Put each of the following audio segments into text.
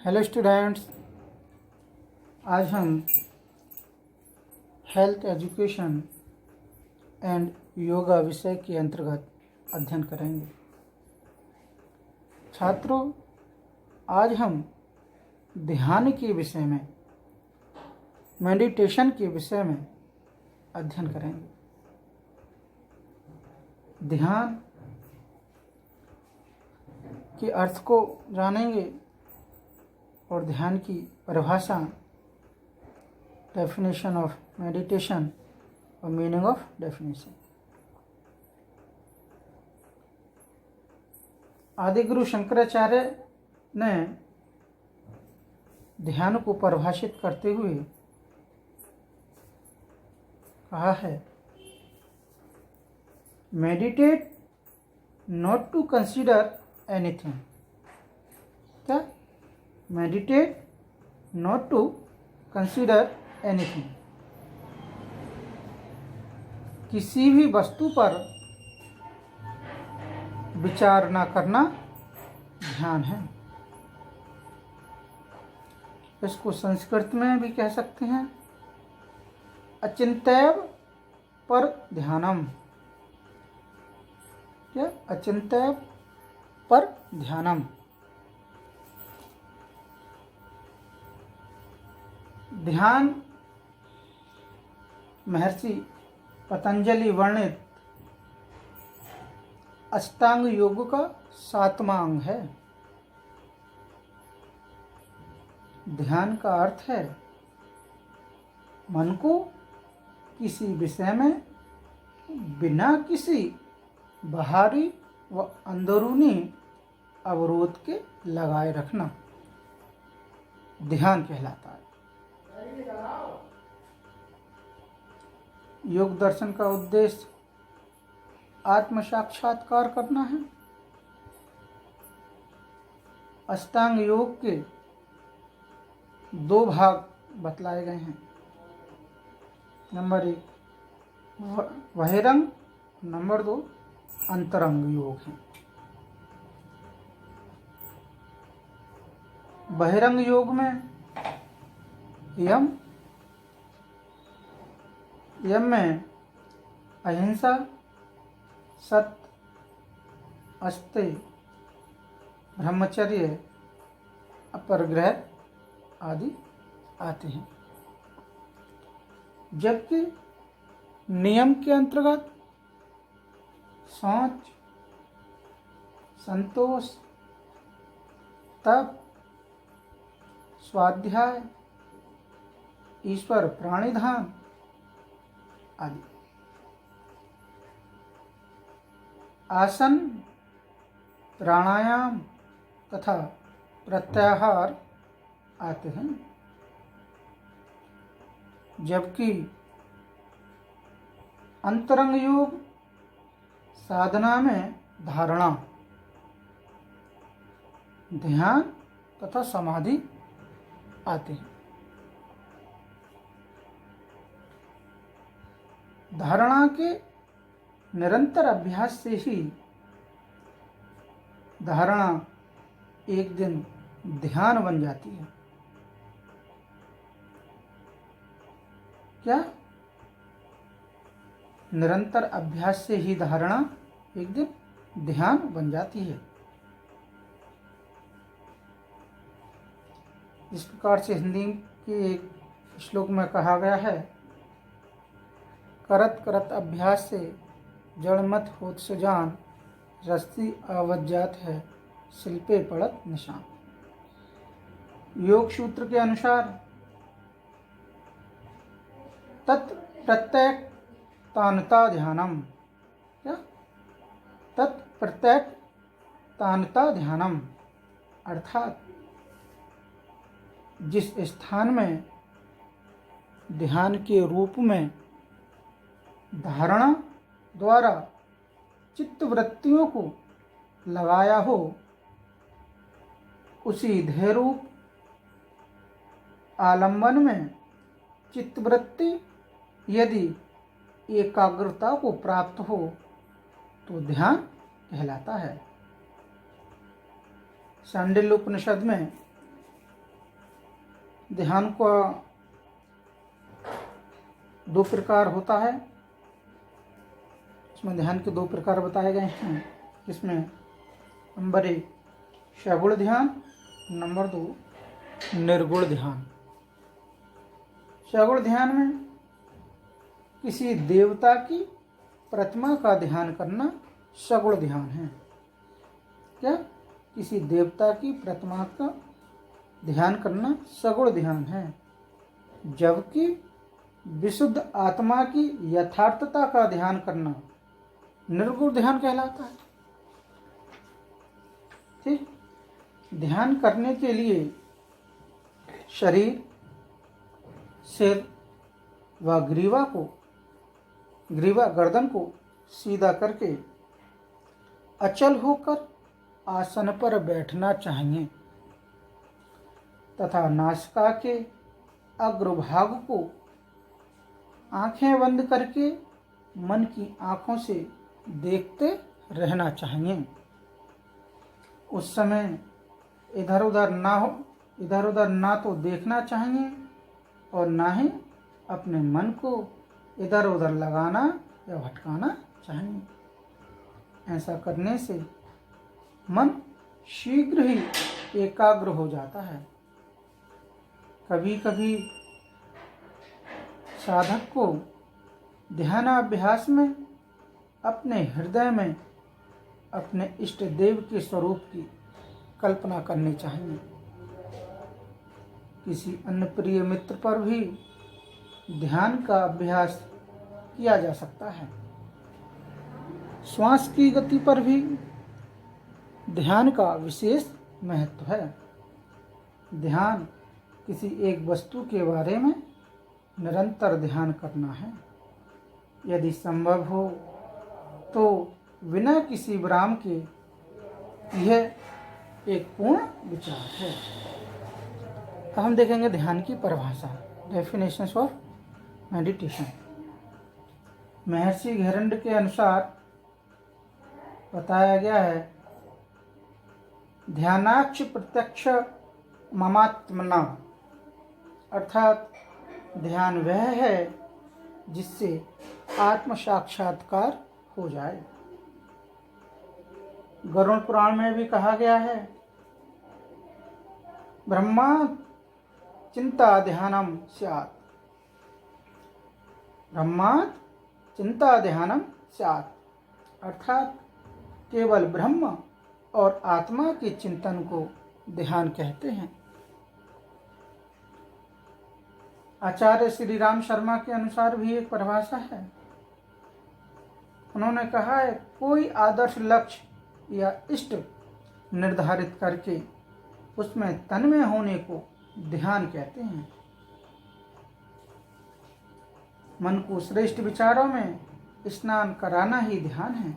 Hello students, आज हम health education and yoga विषय के अंतर्गत अध्ययन करेंगे। छात्रों, आज हम ध्यान के विषय में, मेडिटेशन के विषय में अध्ययन करेंगे। ध्यान के अर्थ को जानेंगे और ध्यान की परिभाषा, डेफिनेशन ऑफ मेडिटेशन और meaning of definition. Adiguru Shankaracharya ने ध्यान को परिभाषित करते हुए कहा है, meditate not to consider anything. क्या? Meditate not to consider anything. किसी भी वस्तु पर विचार न करना ध्यान है। इसको संस्कृत में भी कह सकते हैं, अचिंत्यव पर ध्यानम। क्या? अचिंत्यव पर ध्यानम। ध्यान महर्षि पतंजलि वर्णित अष्टांग योग का 7वां अंग है। ध्यान का अर्थ है मन को किसी विषय में बिना किसी बाहरी व अंदरूनी अवरोध के लगाए रखना ध्यान कहलाता है। योग दर्शन का उद्देश्य आत्म साक्षात्कार करना है। अष्टांग योग के 2 भाग बतलाए गए हैं। नंबर 1 बहिरंग, नंबर 2 अंतरंग योग है। बहिरंग योग में यम में अहिंसा, सत्य, अस्तेय, ब्रह्मचर्य, अपरिग्रह आदि आते हैं। जबकि नियम के अंतर्गत शौच, संतोष, तप, स्वाध्याय, ईश्वर प्राणिधान आदि। आसन, प्राणायाम तथा प्रत्याहार आते हैं। जबकि अंतरंग योग साधना में धारणा, ध्यान तथा समाधि आते हैं। धारणा के निरंतर अभ्यास से ही धारणा एक दिन ध्यान बन जाती है। क्या? निरंतर अभ्यास से ही धारणा एक दिन ध्यान बन जाती है। इस प्रकार से हिंदी के एक श्लोक में कहा गया है, करत करत अभ्यास से जड़ मत होत सुजान, रस्सी आवत जात है शिल्पे पड़त निशान। योग सूत्र के अनुसार तत्प्रत्यक तानता ध्यानम। क्या? तत्प्रत्यक तानता ध्यानम अर्थात जिस स्थान में ध्यान के रूप में धारणा द्वारा चित्तवृत्तियों को लगाया हो, उसी ध्येय रूप आलंबन में चित्तवृत्ति यदि एकाग्रता को प्राप्त हो तो ध्यान कहलाता है। शांडिल्य उपनिषद में ध्यान का दो प्रकार होता है। इसमें ध्यान के दो प्रकार बताए गए हैं। इसमें नंबर 1 सगुण ध्यान, नंबर 2 निर्गुण ध्यान। सगुण ध्यान में किसी देवता की प्रतिमा का ध्यान करना सगुण ध्यान है। क्या? किसी देवता की प्रतिमा का ध्यान करना सगुण ध्यान है, जबकि विशुद्ध आत्मा की यथार्थता का ध्यान करना निर्गुण ध्यान कहलाता है। ठीक, ध्यान करने के लिए शरीर, सिर व ग्रीवा गर्दन को सीधा करके अचल होकर आसन पर बैठना चाहिए तथा नासिका के अग्रभाग को आंखें बंद करके मन की आंखों से देखते रहना चाहिए। उस समय इधर उधर ना तो देखना चाहिए और ना ही अपने मन को इधर उधर लगाना या भटकाना चाहिए। ऐसा करने से मन शीघ्र ही एकाग्र हो जाता है। कभी कभी साधक को ध्यानाभ्यास में अपने हृदय में अपने इष्ट देव के स्वरूप की कल्पना करनी चाहिए। किसी अन्य प्रिय मित्र पर भी ध्यान का अभ्यास किया जा सकता है। श्वास की गति पर भी ध्यान का विशेष महत्व है। ध्यान किसी एक वस्तु के बारे में निरंतर ध्यान करना है। यदि संभव हो तो बिना किसी विराम के। यह एक पूर्ण विचार है। अब हम देखेंगे ध्यान की परिभाषा, डेफिनेशंस ऑफ मेडिटेशन। महर्षि घेरंड के अनुसार बताया गया है, ध्यानाक्ष प्रत्यक्ष ममात्मना, अर्थात ध्यान वह है जिससे आत्म साक्षात्कार हो जाए। गरुड़ पुराण में भी कहा गया है, ब्रह्मा चिंता ध्यानम स्यात्, ब्रह्मा चिंता ध्यानम स्यात्, अर्थात केवल ब्रह्म और आत्मा के चिंतन को ध्यान कहते हैं। आचार्य श्री राम शर्मा के अनुसार भी एक परिभाषा है। उन्होंने कहा है, कोई आदर्श लक्ष्य या इष्ट निर्धारित करके उसमें तन्मय होने को ध्यान कहते हैं। मन को श्रेष्ठ विचारों में स्नान कराना ही ध्यान है।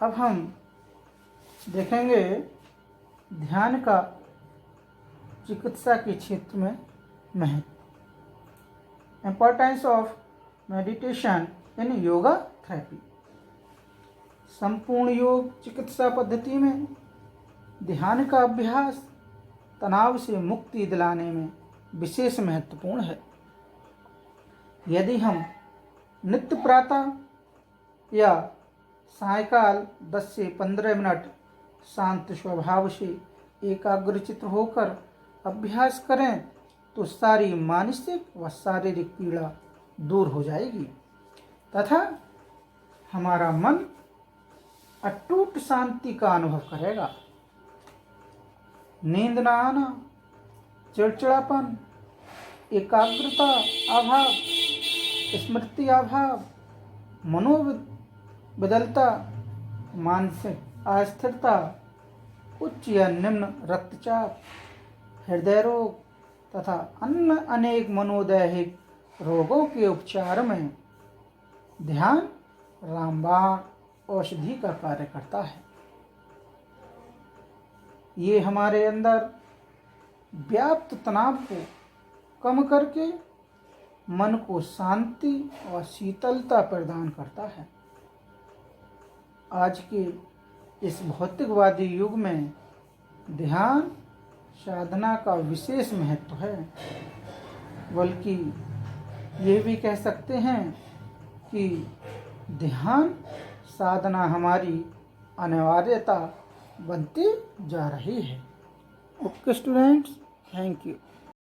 अब हम देखेंगे ध्यान का चिकित्सा के क्षेत्र में महत्व, importance of meditation in yoga therapy. संपूर्ण योग चिकित्सा पद्धति में ध्यान का अभ्यास तनाव से मुक्ति दिलाने में विशेष महत्वपूर्ण है। यदि हम नित्य प्रातः या सायकाल 10 से 15 मिनट शांत स्वभाव से एकाग्रचित्त होकर अभ्यास करें तो सारी मानसिक व शारीरिक पीड़ा दूर हो जाएगी तथा हमारा मन अटूट शांति का अनुभव करेगा। नींद न आना, चिड़चिड़ापन, एकाग्रता अभाव, स्मृति अभाव, मनोविदलता, मानसिक अस्थिरता, उच्च या निम्न रक्तचाप, हृदय रोग तथा अन्य अनेक मनोदैहिक रोगों के उपचार में ध्यान रामबाण औषधि का कार्य करता है। ये हमारे अंदर व्याप्त तनाव को कम करके मन को शांति और शीतलता प्रदान करता है। आज के इस भौतिकवादी युग में ध्यान साधना का विशेष महत्व है, बल्कि ये भी कह सकते हैं कि ध्यान साधना हमारी अनिवार्यता बनती जा रही है। Okay students, thank you.